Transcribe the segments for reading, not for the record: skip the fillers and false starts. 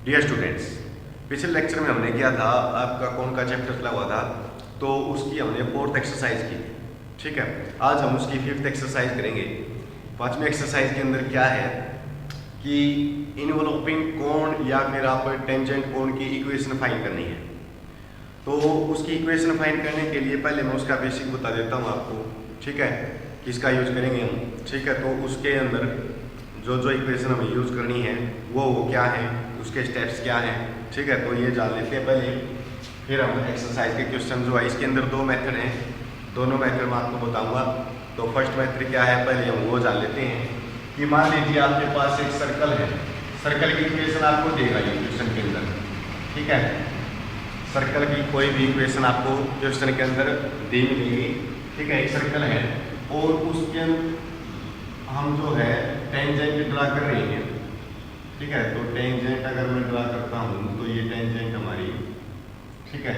Dear students, पिछले lecture में हमने किया था आपका कौन का चैप्टर चला हुआ था, तो उसकी हमने फोर्थ एक्सरसाइज की थी। ठीक है, आज हम उसकी फिफ्थ एक्सरसाइज करेंगे। पांचवी एक्सरसाइज के अंदर क्या है कि इनवॉल्विंग कोण या फिर आप टेंजेंट कोण की इक्वेशन फाइंड करनी है। तो उसकी इक्वेशन फाइंड करने के लिए पहले मैं उसका बेसिक बता देता हूँ आपको। ठीक है, किसका यूज करेंगे हम। ठीक है, तो उसके अंदर जो जो इक्वेशन हमें यूज करनी है वो क्या है, उसके स्टेप्स क्या हैं। ठीक है, तो ये जान लेते हैं पहले, फिर हम एक्सरसाइज के क्वेश्चन जो है इसके अंदर दो मेथड हैं, दोनों मेथड मैं आपको बताऊंगा। तो फर्स्ट मेथड क्या है पहले हम वो जान लेते हैं कि मान लीजिए आपके पास एक सर्कल है, सर्कल की इक्वेशन आपको देगा ये क्वेश्चन के अंदर। ठीक है, सर्कल की कोई भी इक्वेशन आपको क्वेश्चन के अंदर दी मिलेगी। ठीक है, एक सर्कल है और उसके हम जो है टेंजेंट ड्रा कर रहे हैं। ठीक है, तो टेंजेंट अगर मैं ड्रा करता हूँ तो ये टेंजेंट हमारी, ठीक है,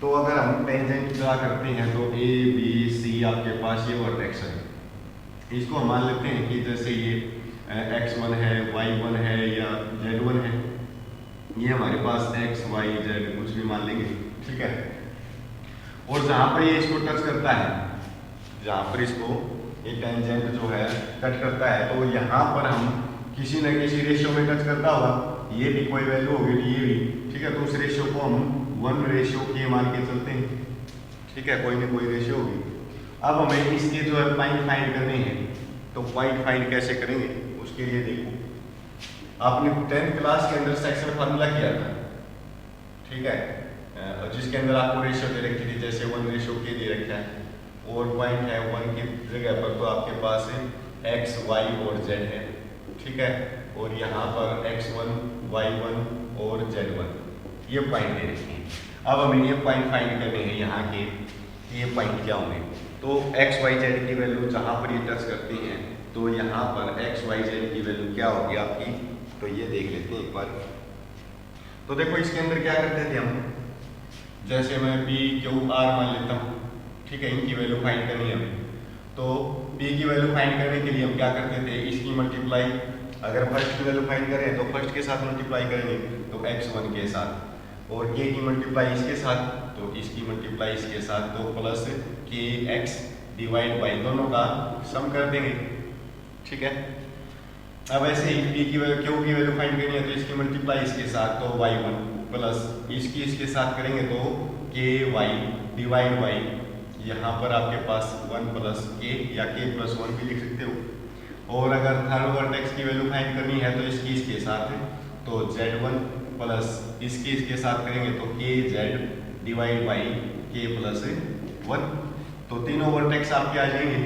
तो अगर हम टेंजेंट ड्रा करते हैं तो ए बी सी आपके पास ये वर्टेक्स है। इसको हम मान लेते हैं कि जैसे ये x1 है, y1 है या z1 है, ये हमारे पास x y z कुछ भी मान लेंगे। ठीक है, और जहाँ पर ये इसको टच करता है, जहाँ पर इसको ये टेंजेंट जो है कट करता है, तो यहाँ पर हम किसी न किसी रेशियो में टच करता होगा, ये भी कोई वैल्यू होगी, ये भी। ठीक है, तो उस रेशियो को हम 1:k मान के चलते हैं। ठीक है, कोई ना कोई रेशियो होगी। अब हमें इसके जो है पॉइंट फाइंड करने हैं, तो पॉइंट फाइंड कैसे करेंगे उसके लिए देखो, आपने 10th क्लास के अंदर सेक्शन फार्मूला किया था। ठीक है, जिसके अंदर आपको रेशियो दे रखी थी, जैसे 1:k दे रखा है और पॉइंट है 1 की जगह पर, तो आपके पास x y और z है। ठीक है, और यहाँ पर x1 y1 और z1 ये पॉइंट दे रखे हैं। अब हमें ये पॉइंट फाइंड करने हैं यहाँ के, ये पॉइंट क्या होंगे। तो x y z की वैल्यू जहाँ पर ये टच करते हैं, तो यहाँ पर x y z की वैल्यू क्या होगी आपकी, तो ये देख लेते हैं एक बार। तो देखो इसके अंदर क्या करते थे हम, जैसे मैं p q r मान लेता हूँ। ठीक है, इनकी वैल्यू फाइंड करनी है हमें। तो p की वैल्यू फाइंड करने के लिए हम क्या करते थे, इसकी मल्टीप्लाई, अगर फर्स्ट की वैल्यू फाइंड करें तो फर्स्ट के साथ मल्टीप्लाई करेंगे तो x1 के साथ, और k की मल्टीप्लाई इसके साथ तो इसकी मल्टीप्लाई इसके साथ, तो प्लस kx डिवाइड बाई दोनों का सम कर देंगे। ठीक है, अब ऐसे ही p की वैल्यू q की वैल्यू फाइंड करनी है तो इसकी मल्टीप्लाई इसके साथ, तो y1 प्लस इसकी इसके साथ करेंगे तो ky डिवाइड बाई, यहाँ पर आपके पास 1 प्लस k या k प्लस 1 भी लिख सकते हो। और अगर थर्ड वर्टेक्स की वैल्यू फाइंड करनी है तो इसकी इसके साथ है, तो z1 प्लस इसके इसके साथ करेंगे तो kz divide by k plus 1, तो तीनों वर्टेक्स आपके आ जाएंगे।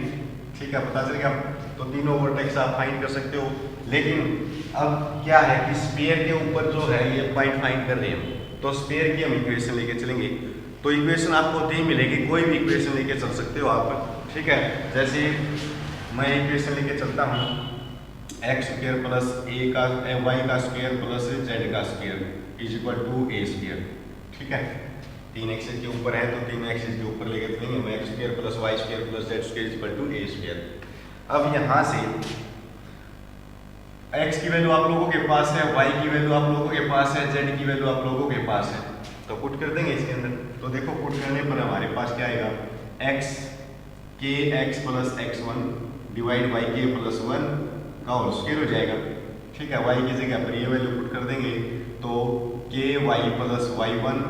ठीक है, पता चलेगा, तो तीनों वर्टेक्स आप फाइंड कर सकते हो। लेकिन अब क्या है कि स्फीयर के ऊपर जो है ये पॉइंट फाइंड कर रहे हैं, तो स्फीयर की हम इक्वेशन लेके चलेंगे। तो इक्वेशन आपको दी मिलेगी, कोई भी इक्वेशन लेके चल सकते हो आप। ठीक है, जैसे मैं इक्वेशन लेके चलता हूँ x स्क्वायर प्लस y का स्क्वायर प्लस z का square is equal to a square. ठीक है, 3 एक्सिस के ऊपर है तो 3 एक्सिस के ऊपर लेके चलेंगे, मैं x square plus y square plus z square is equal to a square. अब यहाँ से x की वैल्यू आप लोगों के पास है, y की वैल्यू आप लोगों के पास है, z की वैल्यू आप लोगों के पास है, तो पुट कर देंगे इसके अंदर। तो देखो पुट करने पर हमारे पास क्या आएगा, x kx plus x1 divide by k plus 1 का होल स्क्वायर हो जाएगा। ठीक है, y की जगह पर ये वैल्यू पुट कर देंगे तो ky plus y1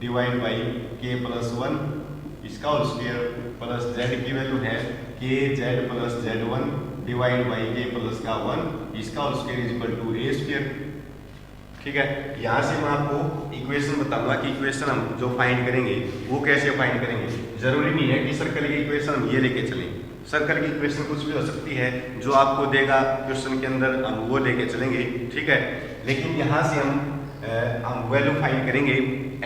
divide by k plus 1 इसका होल स्क्वायर, प्लस z की वैल्यू है kz plus z1 divide by k plus का 1 इसका whole square is equal to a square. ठीक है, यहाँ से मैं आपको इक्वेशन बताऊंगा कि इक्वेशन हम जो फाइंड करेंगे वो कैसे फाइंड करेंगे। जरूरी नहीं है कि सर्कल की इक्वेशन हम ये लेके चलें, सर्कल की इक्वेशन कुछ भी हो सकती है, जो आपको देगा क्वेश्चन के अंदर हम वो लेके चलेंगे। ठीक है, लेकिन यहाँ से हम वैल्यू फाइंड करेंगे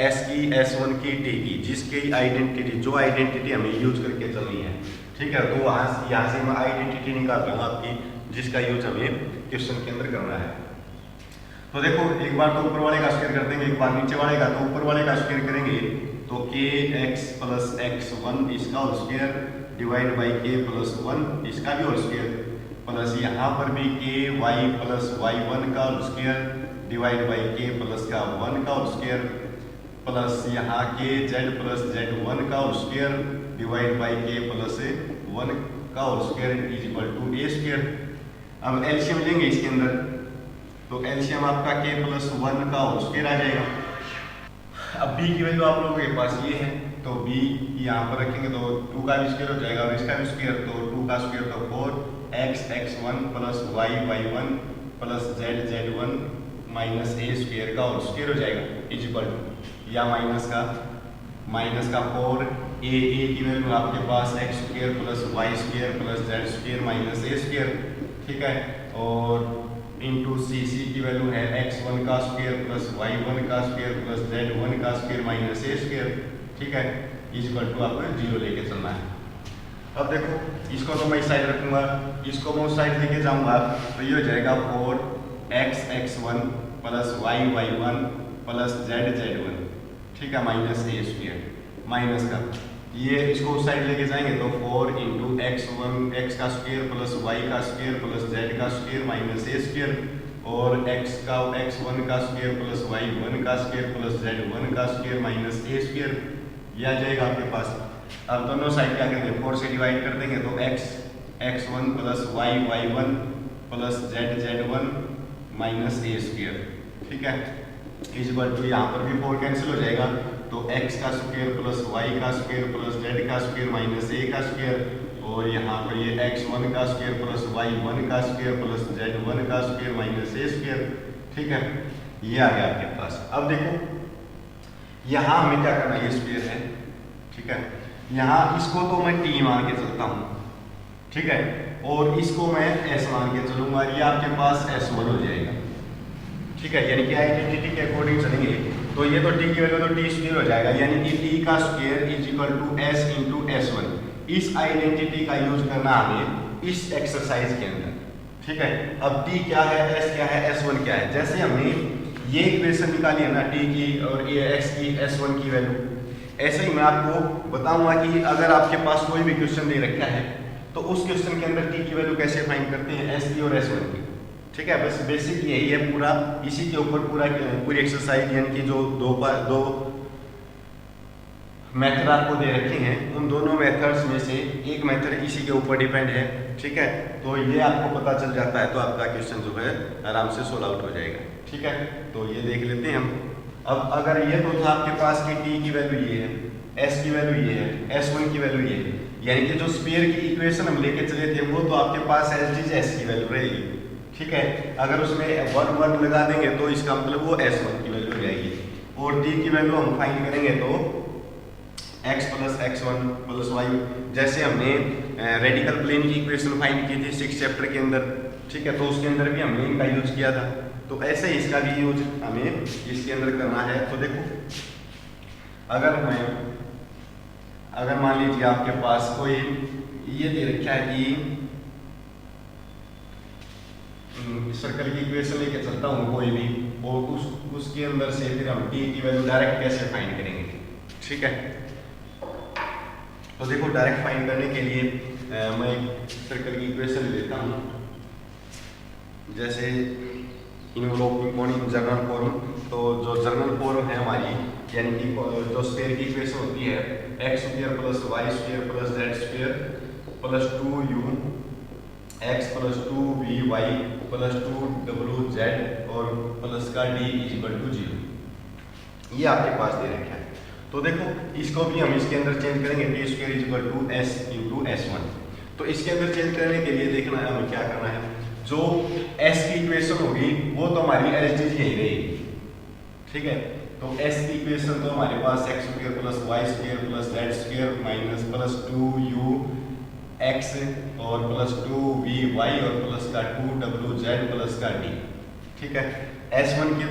s की, s1 की, t की, जिसकी आइडेंटिटी, जो आइडेंटिटी हमें यूज करके चलनी है। ठीक है, तो यहाँ से मैं आइडेंटिटी निकाल रहा हूँ आपकी, जिसका यूज हमें क्वेश्चन के अंदर करना है। तो देखो एक बार तो ऊपर वाले का स्क्वायर कर देंगे, एक बार नीचे वाले का, तो ऊपर वाले का स्क्वायर करेंगे तो kx प्लस x1 इसका whole square divide by k plus 1 इसका भी होल स्क्वायर, प्लस यहाँ पर भी ky प्लस y1 का whole square divide by K plus का 1 का होल स्क्वायर प्लस यहाँ के जेड प्लस जेड 1 का whole square divide by K plus 1 का whole square is equal to A square. अब एलसीएम लेंगे इसके अंदर, तो एलसीएम आपका के प्लस 1 का होल स्क्वायर आ जाएगा। अब b की वैल्यू आप लोगों के पास ये है, तो b यहाँ पर रखेंगे तो 2 का भी स्क्वायर हो जाएगा और इसका भी स्क्वायर, तो 2 का स्क्वायर तो 4x x1 plus y y1 plus z z1 minus A square का होल स्क्वायर हो जाएगा इज इक्वल टू, या माइनस का 4 a की वैल्यू आपके पास x square plus y square plus z square minus A square, ठीक है, और इंटू सी की वैल्यू है x1 का स्क्वायर प्लस y1 का स्क्वायर प्लस z1 का स्क्वायर माइनस ए स्क्वायर, ठीक है, इज इक्वल टू आपको 0 लेके चलना है। अब देखो इसको तो मैं इस साइड रखूंगा, इसको मैं उस साइड लेके जाऊंगा, तो ये हो जाएगा 4x x1 plus y y1 plus z z1, ठीक है, माइनस ए स्क्वायर माइनस का ये इसको उस साइड लेके जाएंगे तो 4 इंटू x का स्क्वायर प्लस y का स्क्वायर प्लस z का स्क्वायर माइनस ए स्क्वायर और x1 का स्क्वायर प्लस y1 का स्क्वायर प्लस z1 का स्क्वायर माइनस ए स्क्वायर, ये आ जाएगा आपके पास। अब दोनों साइड क्या करेंगे 4 से डिवाइड कर देंगे तो x1 plus y y1 plus z z1 minus A square, ठीक है, इज इक्वल टू यहाँ पर भी 4 कैंसिल हो जाएगा तो x का स्क्वायर प्लस y का स्क्वायर प्लस z का स्क्वायर माइनस a का स्क्वायर और यहाँ पर ये x1 का स्क्वायर प्लस y1 का स्क्वायर प्लस z1 का स्क्वायर माइनस a स्क्वायर, ठीक है, ये आ गया आपके पास। अब देखो यहाँ हमें क्या करना है, ये स्क्वायर है, ठीक है, यहाँ इसको तो मैं t मान के चलता हूँ, ठीक है, और इसको मैं s मान के चलूंगा, ये आपके पास s1 हो जाएगा, ठीक है, यानी कि आइडेंटिटी के अकॉर्डिंग चलेंगे तो ये तो t की वैल्यू तो t स्क्वायर हो जाएगा, यानी कि t का square is equal to s into s1। इस आइडेंटिटी का यूज करना हमें इस एक्सरसाइज के अंदर, ठीक है। अब t क्या है, s क्या है, s1 क्या है, जैसे हमने ये इक्वेशन निकाली है ना t की और x की s1 की वैल्यू, ऐसे ही मैं आपको बताऊंगा कि अगर आपके पास कोई भी क्वेश्चन दे रखा है तो उस क्वेश्चन के अंदर t की वैल्यू कैसे फाइंड करते हैं, s की और s1 की, ठीक है, बस बेसिक यही है पूरा, इसी के ऊपर पूरी एक्सरसाइज, यानी कि जो दो मेथड आपको दे रखे हैं उन दोनों मेथड्स में से एक मेथड इसी के ऊपर डिपेंड है, ठीक है, तो ये आपको पता चल जाता है तो आपका क्वेश्चन जो है आराम से सोल्व आउट हो जाएगा, ठीक है। तो ये देख लेते हैं हम। अब अगर ये तो था आपके पास कि t की वैल्यू ये है, s की वैल्यू ये है, s1 की वैल्यू ये है, यानी कि जो स्फीयर की इक्वेशन हम लेके चले थे वो तो आपके पास s की वैल्यू रहेगी, ठीक है। अगर उसमें 1 लगा देंगे तो इसका मतलब वो s1 की वैल्यू हो जाएगी और t की वैल्यू हम फाइंड करेंगे तो x plus x1 plus y, जैसे हमने रेडिकल प्लेन की इक्वेशन फाइंड की थी 6 चैप्टर के अंदर, ठीक है, तो उसके अंदर भी हमने इनका यूज किया था, तो ऐसे ही इसका भी यूज हमें इसके अंदर करना है। तो देखो अगर मान लीजिए आपके पास कोई ये दे रखा है कि सर्कल की इक्वेशन लेके चलता हूँ कोई भी, और उसके अंदर से फिर हम t की वैल्यू डायरेक्ट कैसे फाइंड करेंगे, ठीक है। तो देखो डायरेक्ट फाइंड करने के लिए मैं एक सर्कल की इक्वेशन लेता हूँ, जैसे इनवॉल्विंग इन जनरल फॉर्म, तो जो जनरल फॉर्म है हमारी, यानी कि जो स्फीयर की इक्वेशन होती है x square plus y square plus z square plus 2u x plus 2vy plus 2wz और प्लस का d इज इक्वल टू 0, ये आपके पास दे रखा है। तो देखो इसको भी हम इसके अंदर चेंज करेंगे, T square is equal to s into s1। तो इसके अंदर चेंज करने के लिए देखना है हमें क्या करना है, जो s की इक्वेशन होगी वो तो हमारी एज डी यही रहेगी, ठीक है। तो s की इक्वेशन तो हमारे पास x square plus y square plus z square minus plus 2u x और प्लस 2vy और प्लस का 2wz प्लस का d, ठीक है। s1 की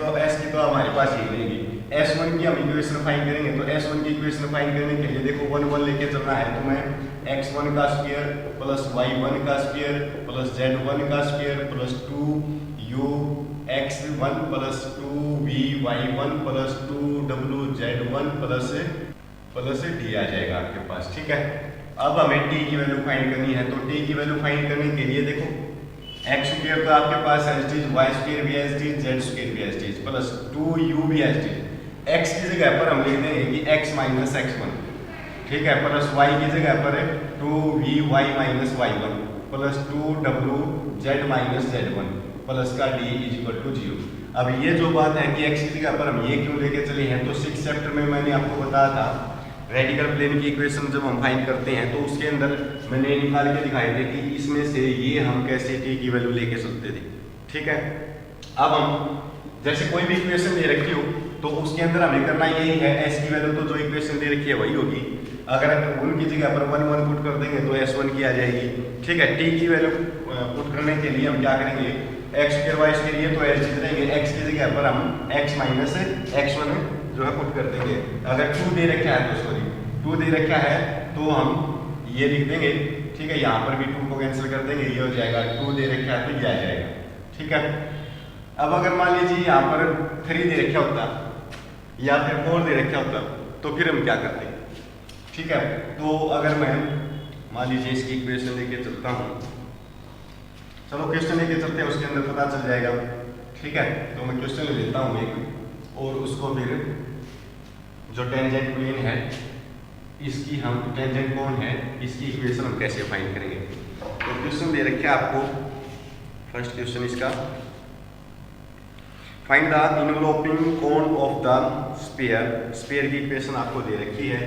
तो हमारे पास ही रहेगी, s1 की हम इक्वेशन फाइंड करेंगे, तो s1 की इक्वेशन फाइंड करने के लिए देखो 1 लेके चलना है, तो मैं x1 का स्क्वायर प्लस y1 का स्क्वायर प्लस z1 का square plus 2u x1 plus 2vy1 plus 2wz1 plus d आ जाएगा आपके पास, ठीक है। अब हमें t की वैल्यू फाइंड करनी है, तो t की वैल्यू फाइंड करने के लिए देखो एक्स स्क्वायर तो आपके पास as it is, Y square भी as it is, Z square भी as it is, plus 2u भी एज इट इज। एक्स की जगह पर हम लिख देंगे कि x माइनस x1, ठीक है, प्लस y की जगह पर 2vy minus y1 plus 2wz minus z1 plus का d इज इक्वल टू 0। अब ये जो बात है कि x की जगह पर हम ये क्यों लेके चले हैं, तो 6 चैप्टर में मैंने आपको बताया था रेडिकल प्लेन की इक्वेशन जब हम फाइंड करते हैं तो उसके अंदर मैंने निकाल के दिखाए थे कि इसमें से ये हम कैसे t की वैल्यू लेके चलते थे, ठीक है। अब हम जैसे कोई भी इक्वेशन दे रखी हो तो उसके अंदर हमें करना यही है, s की वैल्यू तो जो इक्वेशन दे रखी है वही होगी, अगर उनकी जगह पर 1 1 पुट कर देंगे तो s1 की आ जाएगी, ठीक है। t की वैल्यू पुट करने के लिए हम क्या करेंगे, x स्क्वायर y स्क्वायर ये तो एज इट इज रहेंगे, x की जगह पर हम x माइनस x1 जो है पुट कर देंगे। अगर 2 दे रखा है तो सॉरी 2 दे रखा है तो हम ये लिख देंगे, ठीक है, यहाँ पर भी 2 को कैंसिल कर देंगे, ये हो जाएगा 2 दे रखा है तो ये आ जाएगा, ठीक है। अब अगर मान लीजिए यहाँ पर 3 दे रखा होता या फिर 4 दे रखा होता तो फिर हम क्या करते, ठीक है। तो अगर मैं मान लीजिए इसकी इक्वेशन लेके चलता हूँ, चलो क्वेश्चन लेके चलते हैं, उसके अंदर पता चल जाएगा, ठीक है। तो मैं क्वेश्चन ले लेता हूँ एक और उसको फिर जो टेंजेंट प्लेन है इसकी हम टेंजेंट कोण है इसकी इक्वेशन हम कैसे फाइंड करेंगे। तो क्वेश्चन दे रखा है आपको, फर्स्ट क्वेश्चन इसका, find the enveloping cone of the sphere. Sphere की इक्वेशन आपको दे रखी है,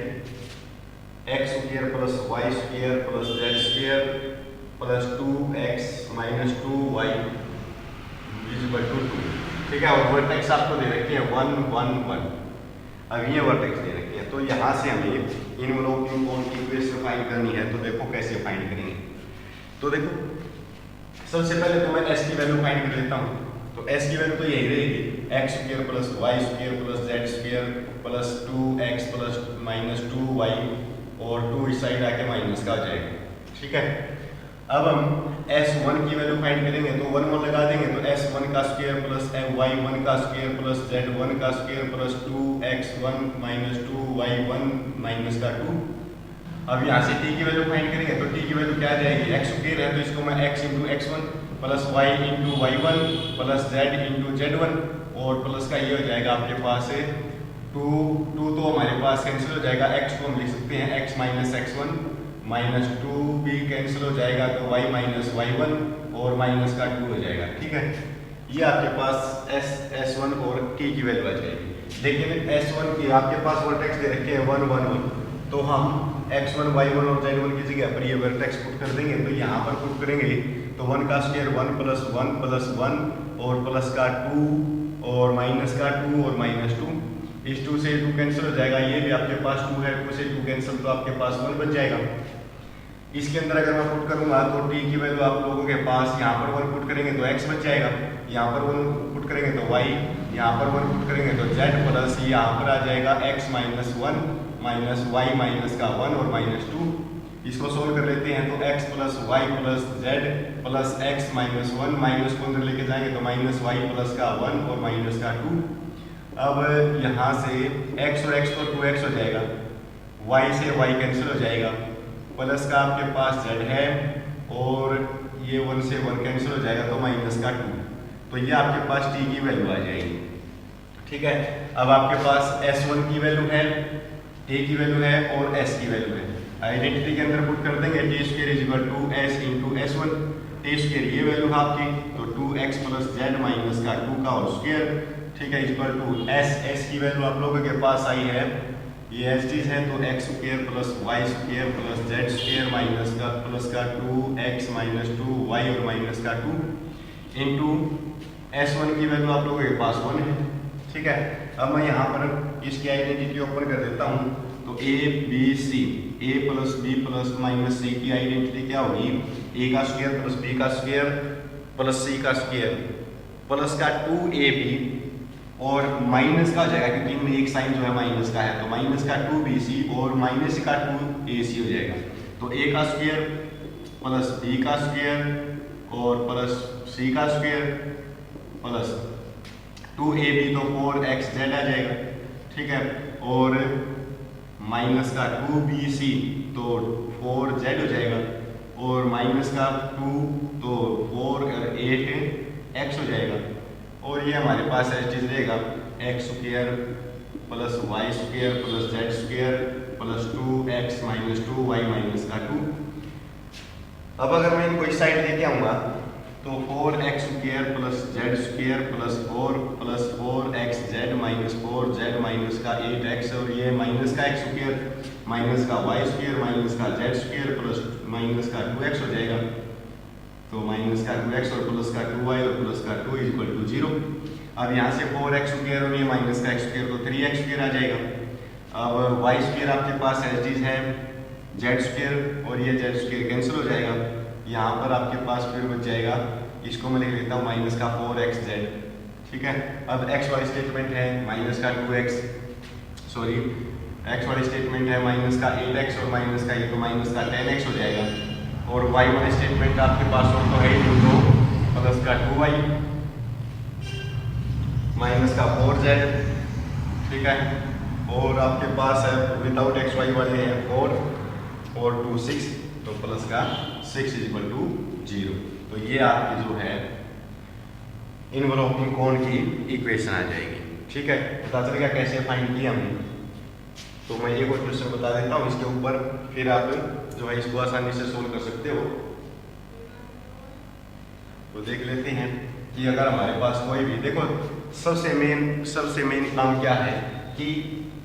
x square plus Y square plus Z square plus 2x minus 2y is equal to 2, ठीक है। और वर्टेक्स आपको दे रखी है 1 1 1, अब ये वर्टेक्स दे रखी है, तो यहाँ से हमें इनवलॉपिंग कोण की इक्वेशन फाइंड करनी है। तो देखो कैसे फाइंड करेंगे, तो देखो सबसे पहले तो मैं s की वैल्यू फाइंड कर लेता हूँ। तो s की वैल्यू तो यही रहेगी, X square plus Y square plus Z square plus 2x plus minus 2y और 2 इस साइड आके माइनस का आ जाएगा, ठीक है। अब हम s1 की वैल्यू फाइंड करेंगे, तो 1 1 लगा देंगे, तो s1 का स्क्वायर प्लस y1 का स्क्वायर प्लस z1 का square plus 2x1 minus 2y1 minus का 2। अब यहाँ से t की वैल्यू फाइंड करेंगे, तो t की वैल्यू क्या आ जाएगी, x स्क्वायर है तो इसको मैं x into x1 plus y into y1 plus z into z1 और प्लस का ये हो जाएगा आपके पास 2 2 तो हमारे पास कैंसिल हो जाएगा, x को हम लिख सकते हैं x माइनस x1 माइनस 2 भी कैंसिल हो जाएगा तो y माइनस y1 और माइनस का 2 हो जाएगा, ठीक है। ये आपके पास s1 और t की वैल्यू आ जाएगी। लेकिन s1 की आपके पास वर्टेक्स दे रखे हैं 1 1 1, तो हम x1 y1 और z1 की जगह पर ये वर्टेक्स पुट कर देंगे, तो यहाँ पर पुट करेंगे तो 1 का स्क्वायर 1 प्लस 1 और प्लस का 2 और माइनस का 2 और माइनस 2, इस 2 से 2 कैंसिल हो जाएगा, ये भी आपके पास 2 है, 2 से 2 कैंसिल तो आपके पास 1 बच जाएगा। इसके अंदर अगर मैं पुट करूंगा तो t की वैल्यू आप लोगों के पास यहाँ पर 1 पुट करेंगे तो x बच जाएगा, यहाँ पर 1 पुट करेंगे तो y, यहाँ पर 1 पुट करेंगे तो z प्लस यहाँ पर आ जाएगा x minus 1 minus y minus का 1 और माइनस 2। इसको सोल्व कर लेते हैं तो x plus y plus z plus x minus 1 minus को अंदर लेके जाएंगे तो माइनस y प्लस का 1 और माइनस का 2। अब यहाँ से x और x तो 2x हो जाएगा, y से y कैंसिल हो जाएगा, प्लस का आपके पास z है और ये 1 से 1 कैंसिल हो जाएगा तो माइनस का 2, तो ये आपके पास t की वैल्यू आ जाएगी, ठीक है। अब आपके पास s1 की वैल्यू है, a की वैल्यू है और s की वैल्यू है, आइडेंटिटी के अंदर पुट कर देंगे t square is equal to s into s1, t square ये वैल्यू है आपकी तो 2x प्लस z माइनस का 2 का होल स्क्वायर, ठीक है, इक्वल टू s की वैल्यू आप लोगों के पास आई है, ये एज इट इज है तो X square plus Y square plus Z square minus का प्लस का 2x माइनस 2y और माइनस का 2 इंटू s1 की वैल्यू आप लोगों के पास 1 है, ठीक है। अब मैं यहाँ पर इसकी आइडेंटिटी ओपन कर देता हूँ, तो a b c a plus b plus minus c की आइडेंटिटी क्या होगी, a का स्क्वायर प्लस b का स्क्वायर प्लस c का स्क्वायर प्लस का 2ab और माइनस का हो जाएगा क्योंकि इनमें एक साइन जो है माइनस का है, तो माइनस का 2bc और माइनस का 2ac हो जाएगा, तो a का स्क्वायर प्लस b का स्क्वायर और प्लस c का स्क्वायर प्लस 2ab तो 4xz आ जाएगा, ठीक है, और माइनस का 2bc तो 4z हो जाएगा और माइनस का 2, तो 4 और 8 एक्स हो जाएगा। और ये हमारे पास एज इट इज रहेगा X square plus Y square plus Z square plus 2x minus 2 Y minus का 2। अब अगर मैं इनको इस साइड लेके आऊँगा तो 4x square plus Z square plus 4x Z minus 4z minus का 8x, और ये माइनस का x स्क्वायर माइनस का y स्क्वायर माइनस का z स्क्वायर प्लस माइनस का 2x हो जाएगा। तो माइनस का 2x और प्लस का 2y और प्लस का 2 इज इक्वल टू 0। अब यहाँ से 4x स्क्वायर और ये माइनस का x स्क्वायर तो 3x स्क्वायर आ जाएगा। अब y स्क्वायर आपके पास एज इट इज है जेड स्क्वायर और ये जेड स्क्वायर कैंसिल हो जाएगा। यहाँ पर आपके पास फिर बच जाएगा, इसको मैं लिख लेता हूँ माइनस का 4xz, ठीक है। अब x वाली स्टेटमेंट है माइनस का 2x, सॉरी x वाली स्टेटमेंट है माइनस का 8x और माइनस का ये तो माइनस का 10x हो जाएगा। और y वाली स्टेटमेंट आपके पास और तो है ही तो प्लस का 2y माइनस का 4z, ठीक है। और आपके पास है विदाउट एक्स वाई वाले हैं 4 और 2 6, तो प्लस का 6 इज इक्वल टू 0। तो ये आपकी जो है इनवलॉपिंग कोण की इक्वेशन आ जाएगी, ठीक है। पता चलेगा कैसे फाइंड किया हमने। तो मैं एक और क्वेश्चन बता देता हूँ इसके ऊपर, फिर आप जो है इसको आसानी से सोल्व कर सकते हो। तो देख लेते हैं कि अगर हमारे पास कोई भी, देखो सबसे मेन काम क्या है कि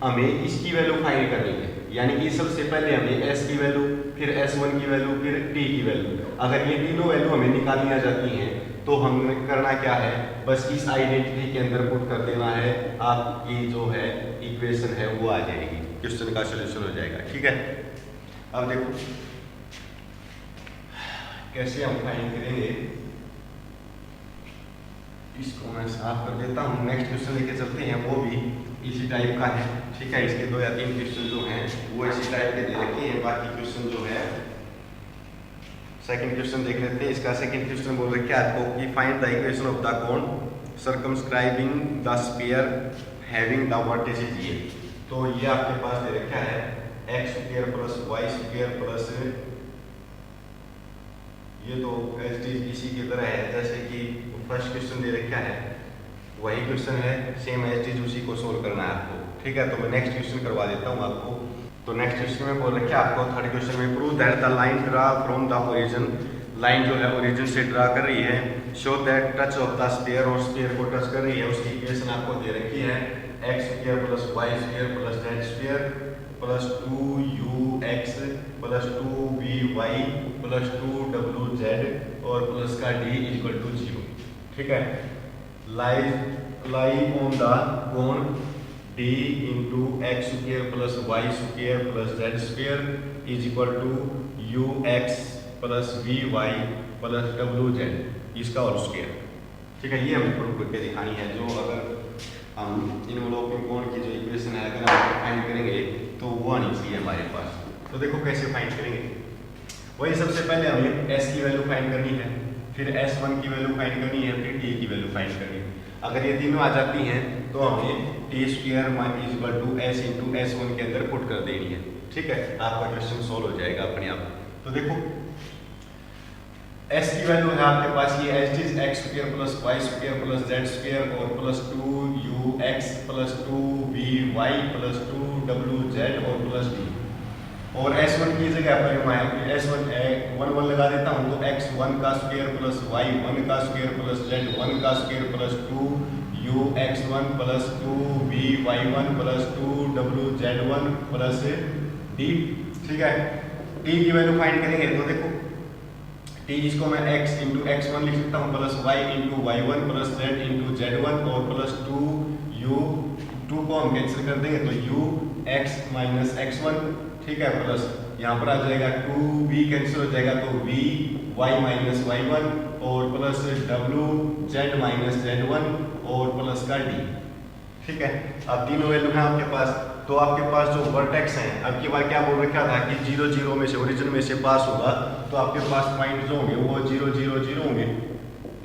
हमें इसकी वैल्यू फाइंड करनी है, यानी कि सबसे पहले हमें s की वैल्यू, फिर s1 की वैल्यू, फिर t की वैल्यू। अगर ये तीनों वैल्यू हमें निकाली आ जाती हैं तो हमें करना क्या है, बस इस आइडेंटिटी के अंदर पुट कर देना है, आपकी जो है इक्वेशन है वो आ जाएगी, क्वेश्चन का सोल्यूशन हो जाएगा, ठीक है। अब देखो कैसे हम फाइंड करेंगे, इसको मैं साफ कर देता हूँ। नेक्स्ट क्वेश्चन लेके चलते हैं, वो भी इसी टाइप का है, ठीक है। इसके 2 या 3 क्वेश्चन जो हैं वो इसी टाइप के दे रखे हैं। बाकी क्वेश्चन जो है सेकंड क्वेश्चन देख लेते हैं। इसका सेकंड क्वेश्चन बोल रखे आपको कि find the equation of the cone circumscribing the sphere having the vertices ये। तो ये आपके पास दे रखा है x square plus Y square plus, ये तो इसी की तरह है जैसे कि फर्स्ट क्वेश्चन दे रखा है, वही क्वेश्चन है, सेम एज इट इज, उसी को सोल्व करना है आपको, ठीक है। तो मैं नेक्स्ट क्वेश्चन करवा देता हूँ आपको। तो नेक्स्ट क्वेश्चन में बोल रखा है आपको थर्ड क्वेश्चन में, prove that the line draw from the origin, line जो है ओरिजिन से ड्रा कर रही है, show that touch of the sphere, और स्फीयर को टच कर रही है, उसकी इक्वेशन आपको दे रखी है x square plus Y square plus Z square plus 2ux plus 2vy plus 2wz और प्लस का d इक्वल टू 0, ठीक है। Lie on the cone d into x square plus Y square plus Z square is equal to ux plus vy plus wz, इसका whole square, ठीक है। ये हमें prove करके दिखानी है। जो अगर हम इनवलॉपिंग कोण की जो इक्वेशन है अगर हम फाइंड करेंगे तो वो आनी चाहिए हमारे पास। तो देखो कैसे फाइंड करेंगे, वही सबसे पहले हमें s की वैल्यू फाइंड करनी है, फिर s1 की वैल्यू फाइंड करनी है, फिर t की वैल्यू फाइंड करनी है। अगर ये तीनों आ जाती हैं तो हमें t square is equal to s into s1 के अंदर पुट कर देनी है, ठीक है। आपका क्वेश्चन सोल्व हो जाएगा अपने आप। तो देखो s की वैल्यू है आपके पास ये as is X square plus Y square plus Z square और plus 2ux plus 2vy plus 2wz और प्लस d। और s1 की जगह पर मैं s1 1 लगा देता हूँ, तो x1 का स्क्वायर प्लस y1 का स्क्वायर प्लस z1 का square plus 2ux1 plus 2vy1 plus 2wz1 plus d, ठीक है। t की वैल्यू फाइंड करेंगे तो देखो t इसको मैं x इंटू x1 लिख सकता हूँ plus y into y1 plus z into z1 और प्लस 2 को हम कैंसिल कर देंगे तो ux माइनस x1, ठीक है, प्लस यहाँ पर आ जाएगा 2v कैंसिल हो जाएगा तो v y माइनस y1 और प्लस wz माइनस z1 और प्लस का d, ठीक है। अब तीनों वैल्यू है आपके पास। तो आपके पास जो वर्टेक्स हैं, अब की बार क्या बोल रखा था कि 0 0 में से ओरिजिन में से पास होगा, तो आपके पास पॉइंट जो होंगे वो 0 0 0 होंगे,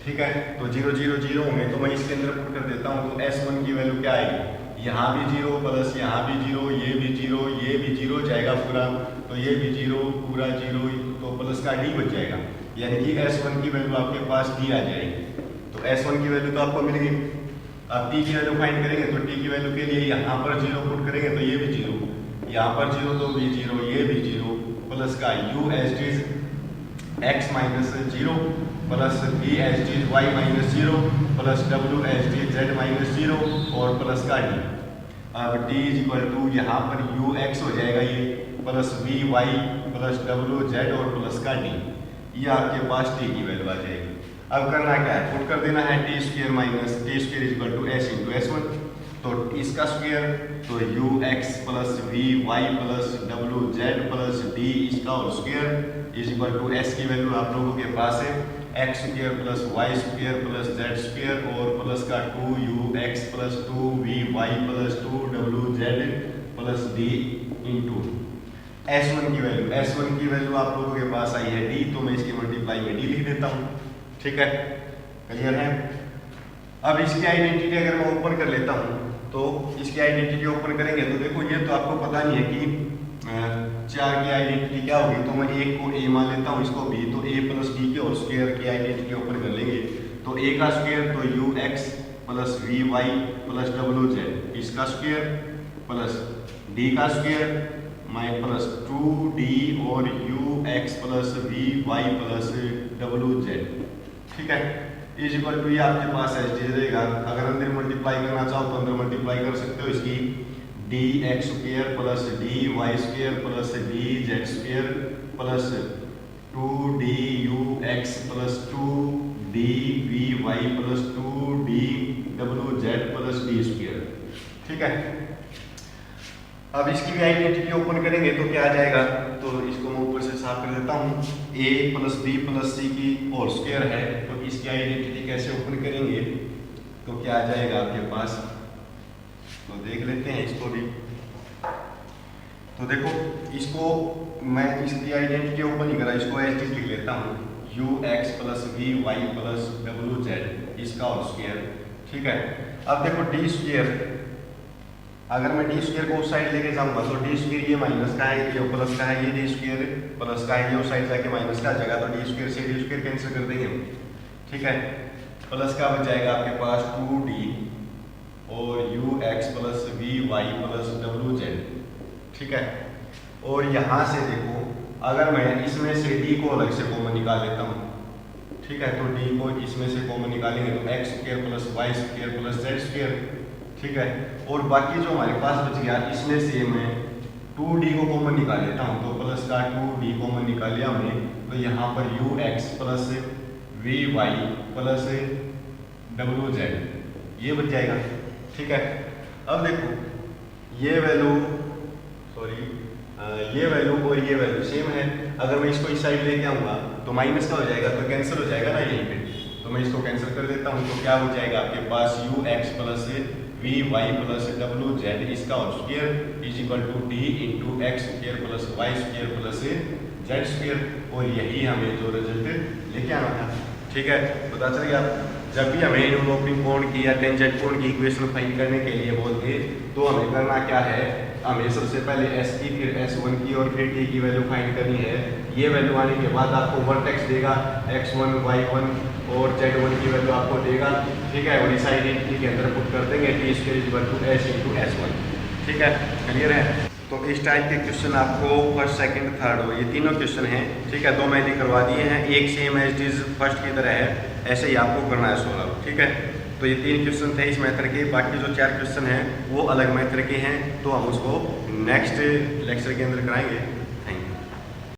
ठीक है। तो 0 0 0 होंगे तो मैं इसके अंदर पुट कर देता हूँ। तो s1 की वैल्यू क्या आएगी, यहाँ भी 0 प्लस यहाँ भी 0, ये भी 0, ये भी 0 जाएगा पूरा, तो ये भी 0 पूरा 0, तो प्लस का डी बच जाएगा, यानी कि S1 की वैल्यू आपके पास डी आ जाएगी। तो S1 की वैल्यू तो आपको मिल गई। अब t की वैल्यू फाइंड करेंगे तो t की वैल्यू के लिए यहाँ पर 0 पुट करेंगे तो ये भी 0, यहाँ पर 0 तो भी 0, ये भी 0, प्लस का u as it is x minus 0 plus v as it is y minus 0 plus w as it is z minus 0 और प्लस का d। अब t इज इक्वल टू यहाँ पर ux हो जाएगा ये, plus v y plus w z और plus का d, ये आपके पास t की वैल्यू आ जाएगी। अब करना क्या है, पुट कर देना है t square minus t square is equal to s into S1, तो इसका स्क्वायर तो u x plus we Y plus डब्ल्यू जेड प्लस डी इसका whole square is equal to s की वैल्यू आप लोगों के पास है x square plus Y square plus Z square और प्लस का 2ux plus 2vy plus 2wz plus d into S1 की वैल्यू। S1 की वैल्यू आप लोगों के पास आई है डी, तो मैं इसकी मल्टीप्लाई में डी लिख देता हूँ। ठीक है, क्लियर है। अब इसकी आइडेंटिटी अगर मैं ओपन कर लेता हूँ तो इसकी आइडेंटिटी ओपन करेंगे तो देखो ये तो आपको पता नहीं है कि 4 की आइडेंटिटी क्या होगी, तो मैं एक को a मान लेता हूँ, इसको b, तो a प्लस b के होल स्क्वायर की आइडेंटिटी ओपन कर लेंगे तो a का स्क्वायर तो ux plus vy plus wz इसका स्क्वायर प्लस d का स्क्वायर माइ प्लस 2d और ux plus vy plus wz। ठीक है, इज इक्वल टू ये आपके पास एच डी रहेगा। अगर अंदर मल्टीप्लाई करना चाहो तो अंदर मल्टीप्लाई कर सकते हो इसकी D X square plus D Y square plus D Z square plus 2d ux plus 2d vy plus 2d wz plus d square. ठीक है, अब इसकी भी आइडेंटिटी ओपन करेंगे तो क्या आ जाएगा, तो इसको मैं ऊपर से साफ कर देता हूँ। a plus b plus c की होल स्क्वायर है, तो इसकी आइडेंटिटी कैसे ओपन करेंगे तो क्या आ जाएगा आपके पास, तो देख लेते हैं इसको भी। तो देखो इसको मैं इसकी आइडेंटिटी ओपन नहीं करा, इसको एज लिख लेता हूँ ux plus we Y plus wz इसका होल स्क्वायर। ठीक है, अब देखो डी स्क्वायर, अगर मैं डी स्क्वायर को उस साइड लेके जाऊंगा तो डी स्क्वायर ये माइनस का है, ये प्लस का है, ये डी स्क्वायर प्लस का है, ये उस साइड जाके माइनस का आ जाएगा, तो डी स्क्वायर से डी स्क्वायर कैंसिल कर देंगे। ठीक है, प्लस का बच जाएगा आपके पास 2d और ux plus vy plus wz। ठीक है, और यहाँ से देखो अगर मैं इसमें से d को अलग से कॉमन निकाल लेता हूँ, ठीक है, तो d को इसमें से कॉमन निकालेंगे तो x square plus y square plus z square. ठीक है, और बाकी जो हमारे पास बच गया इसमें से मैं 2d को कॉमन निकाल लेता हूँ, तो प्लस का 2d कॉमन निकाल लिया हमने, तो यहाँ पर ux plus vy plus wz ये बच जाएगा। ठीक है, अब देखो ये वैल्यू ये वैल्यू और ये वैल्यू सेम है, अगर मैं इसको इस साइड लेके आऊँगा तो माइनस का हो जाएगा, तो कैंसिल हो जाएगा ना यहीं पे, तो मैं इसको कैंसिल कर देता हूँ। तो क्या हो जाएगा आपके पास ux plus vy plus wz इसका whole square is equal to d into x square plus Y square plus Z square, और यही हमें जो रिजल्ट लेके आना था। ठीक है, पता चल गया। जब भी हमें इनवॉल्विंग कोण की या टेंजेंट कोण की इक्वेशन फाइंड करने के लिए बोलते तो हमें करना क्या है, हमें सबसे पहले s की फिर s1 की और फिर t की वैल्यू फाइंड करनी है। ये वैल्यू आने के बाद आपको वर्टेक्स देगा x1 y1 और z1 की वैल्यू आपको देगा। ठीक है, और इस आइडेंटिटी के अंदर पुट कर देंगे t square equal to s into s1। ठीक है, क्लियर है। तो इस टाइप के क्वेश्चन आपको फर्स्ट सेकंड थर्ड हो, ये तीनों क्वेश्चन हैं। ठीक है, 2 मैंने करवा दिए हैं, एक सेम एज इज फर्स्ट की तरह है, ऐसे ही आपको करना है सोल्व। ठीक है, तो ये 3 क्वेश्चन थे इस मेथड के, बाकी जो 4 क्वेश्चन हैं वो अलग मेथड के हैं, तो हम उसको नेक्स्ट लेक्चर के अंदर कराएंगे।